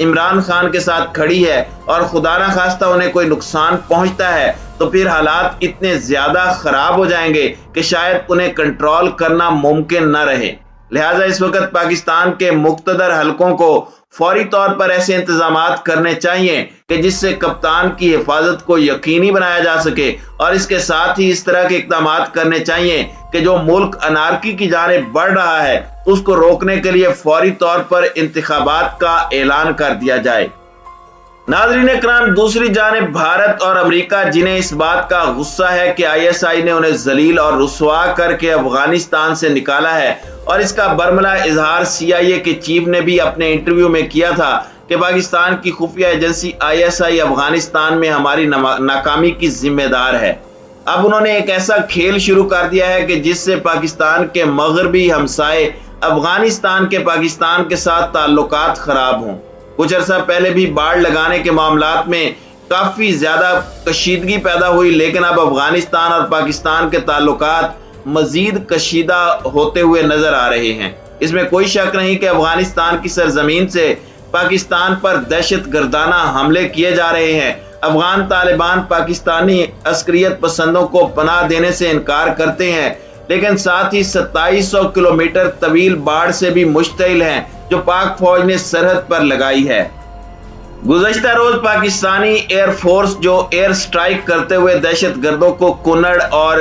عمران خان کے ساتھ کھڑی ہے اور خدا نہ خواستہ انہیں کوئی نقصان پہنچتا ہے تو پھر حالات اتنے زیادہ خراب ہو جائیں گے کہ شاید انہیں کنٹرول کرنا ممکن نہ رہے۔ لہٰذا اس وقت پاکستان کے مقتدر حلقوں کو فوری طور پر ایسے انتظامات کرنے چاہیے کہ جس سے کپتان کی حفاظت کو یقینی بنایا جا سکے، اور اس کے ساتھ ہی اس طرح کے اقدامات کرنے چاہیے کہ جو ملک انارکی کی جانب بڑھ رہا ہے اس کو روکنے کے لیے فوری طور پر انتخابات کا اعلان کر دیا جائے۔ ناظرین اکرام، دوسری جانب بھارت اور امریکہ جنہیں اس بات کا غصہ ہے کہ ISI نے انہیں ذلیل اور رسوا کر کے افغانستان سے نکالا ہے، اور اس کا برملا اظہار CIA کے چیف نے بھی اپنے انٹرویو میں کیا تھا کہ پاکستان کی خفیہ ایجنسی ISI افغانستان میں ہماری ناکامی کی ذمہ دار ہے۔ اب انہوں نے ایک ایسا کھیل شروع کر دیا ہے کہ جس سے پاکستان کے مغربی ہمسائے افغانستان کے پاکستان کے ساتھ تعلقات خراب ہوں۔ کچھ عرصہ پہلے بھی باڑ لگانے کے معاملات میں کافی زیادہ کشیدگی پیدا ہوئی، لیکن اب افغانستان اور پاکستان کے تعلقات مزید کشیدہ ہوتے ہوئے نظر آ رہے ہیں۔ اس میں کوئی شک نہیں کہ افغانستان کی سرزمین سے پاکستان پر دہشت گردانہ حملے کیے جا رہے ہیں۔ افغان طالبان پاکستانی عسکریت پسندوں کو پناہ دینے سے انکار کرتے ہیں، لیکن ساتھ ہی 2700 کلومیٹر طویل باڑ سے بھی مشتعل ہیں جو پاک فوج نے سرحد پر لگائی ہے۔ گزشتہ روز پاکستانی ایئر فورس جو ایئر سٹرائک کرتے ہوئے دہشت گردوں کو کنڑ اور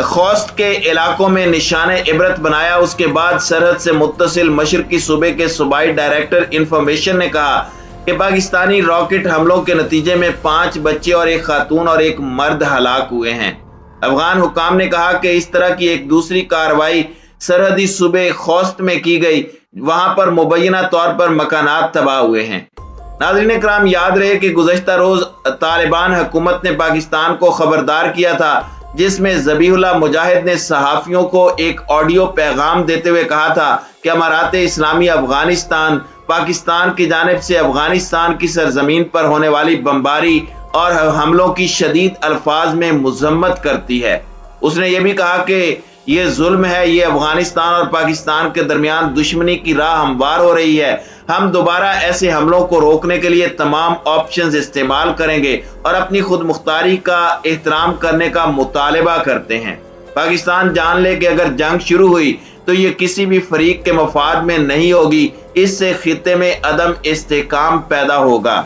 خوست کے علاقوں میں نشان عبرت بنایا، اس کے بعد سرحد سے متصل مشرقی صوبے کے صوبائی ڈائریکٹر انفارمیشن نے کہا کہ پاکستانی راکٹ حملوں کے نتیجے میں 5 بچے اور 1 خاتون اور 1 مرد ہلاک ہوئے ہیں۔ افغان حکام نے کہا کہ اس طرح کی ایک دوسری کارروائی سرحدی صوبے خوست میں کی گئی، وہاں پر مبینہ طور پر مکانات تباہ ہوئے ہیں۔ ناظرین اکرام، یاد رہے کہ گزشتہ روز طالبان حکومت نے پاکستان کو خبردار کیا تھا، جس میں ذبیح اللہ مجاہد نے صحافیوں کو ایک آڈیو پیغام دیتے ہوئے کہا تھا کہ امارات اسلامی افغانستان پاکستان کی جانب سے افغانستان کی سرزمین پر ہونے والی بمباری اور حملوں کی شدید الفاظ میں مذمت کرتی ہے۔ اس نے یہ بھی کہا کہ یہ ظلم ہے، یہ افغانستان اور پاکستان کے درمیان دشمنی کی راہ ہموار ہو رہی ہے۔ ہم دوبارہ ایسے حملوں کو روکنے کے لیے تمام آپشنز استعمال کریں گے اور اپنی خود مختاری کا احترام کرنے کا مطالبہ کرتے ہیں۔ پاکستان جان لے کہ اگر جنگ شروع ہوئی تو یہ کسی بھی فریق کے مفاد میں نہیں ہوگی، اس سے خطے میں عدم استحکام پیدا ہوگا۔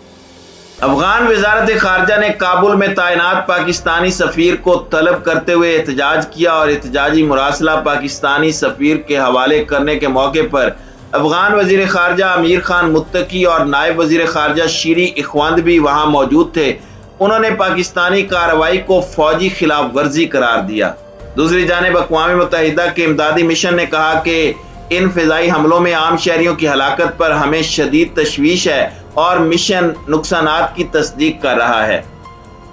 افغان وزارت خارجہ نے کابل میں تعینات پاکستانی سفیر کو طلب کرتے ہوئے احتجاج کیا اور احتجاجی مراسلہ پاکستانی سفیر کے حوالے کرنے کے موقع پر افغان وزیر خارجہ امیر خان متقی اور نائب وزیر خارجہ شیری اخوند بھی وہاں موجود تھے۔ انہوں نے پاکستانی کارروائی کو فوجی خلاف ورزی قرار دیا۔ دوسری جانب اقوام متحدہ کے امدادی مشن نے کہا کہ ان فضائی حملوں میں عام شہریوں کی ہلاکت پر ہمیں شدید تشویش ہے اور مشن نقصانات کی تصدیق کر رہا ہے۔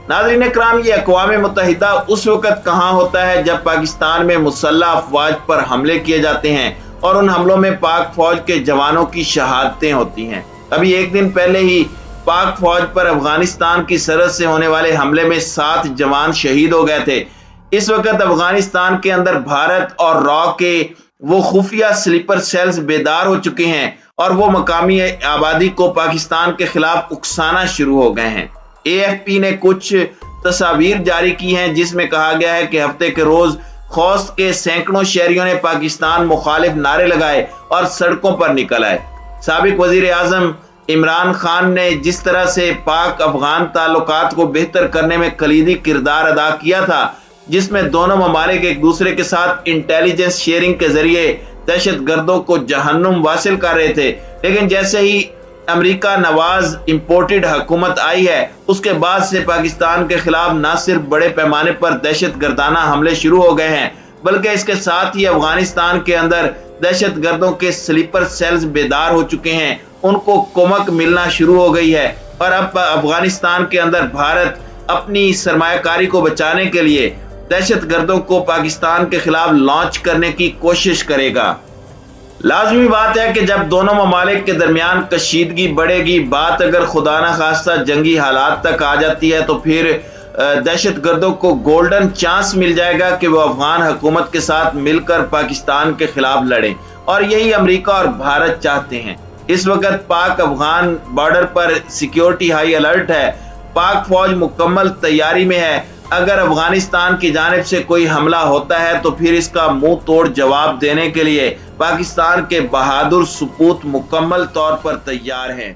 ناظرین اکرام، یہ اقوام متحدہ اس وقت کہاں ہوتا ہے جب پاکستان میں مسلح افواج پر حملے کیے جاتے ہیں اور ان حملوں میں پاک فوج کے جوانوں کی شہادتیں ہوتی ہیں۔ ابھی ایک دن پہلے ہی پاک فوج پر افغانستان کی سرحد سے ہونے والے حملے میں 7 جوان شہید ہو گئے تھے۔ اس وقت افغانستان کے اندر بھارت اور را کے وہ خفیہ سلیپر سیلز بیدار ہو چکے ہیں اور وہ مقامی آبادی کو پاکستان کے خلاف اکسانا شروع ہو گئے ہیں۔ AFP نے کچھ تصاویر جاری کی ہیں جس میں کہا گیا ہے کہ ہفتے کے روز خوست کے سینکڑوں شہریوں نے پاکستان مخالف نعرے لگائے اور سڑکوں پر نکل آئے۔ سابق وزیر اعظم عمران خان نے جس طرح سے پاک افغان تعلقات کو بہتر کرنے میں کلیدی کردار ادا کیا تھا، جس میں دونوں ممالک ایک دوسرے کے ساتھ انٹیلیجنس شیئرنگ کے ذریعے دہشت گردوں کو جہنم واصل کر رہے تھے، لیکن جیسے ہی امریکہ نواز امپورٹڈ حکومت آئی ہے، اس کے بعد سے پاکستان کے خلاف نہ صرف بڑے پیمانے پر دہشت گردانہ حملے شروع ہو گئے ہیں، بلکہ اس کے ساتھ ہی افغانستان کے اندر دہشت گردوں کے سلیپر سیلز بیدار ہو چکے ہیں، ان کو کمک ملنا شروع ہو گئی ہے، اور اب افغانستان کے اندر بھارت اپنی سرمایہ کاری کو بچانے کے لیے دہشت گردوں کو پاکستان کے خلاف لانچ کرنے کی کوشش کرے گا۔ لازمی بات ہے کہ جب دونوں ممالک کے درمیان کشیدگی بڑھے گی، بات اگر خدا نہ خواستہ جنگی حالات تک آ جاتی ہے، تو پھر دہشت گردوں کو گولڈن چانس مل جائے گا کہ وہ افغان حکومت کے ساتھ مل کر پاکستان کے خلاف لڑیں، اور یہی امریکہ اور بھارت چاہتے ہیں۔ اس وقت پاک افغان بارڈر پر سیکیورٹی ہائی الرٹ ہے۔ پاک فوج مکمل تیاری میں ہے۔ اگر افغانستان کی جانب سے کوئی حملہ ہوتا ہے تو پھر اس کا منہ توڑ جواب دینے کے لیے پاکستان کے بہادر سپوت مکمل طور پر تیار ہیں۔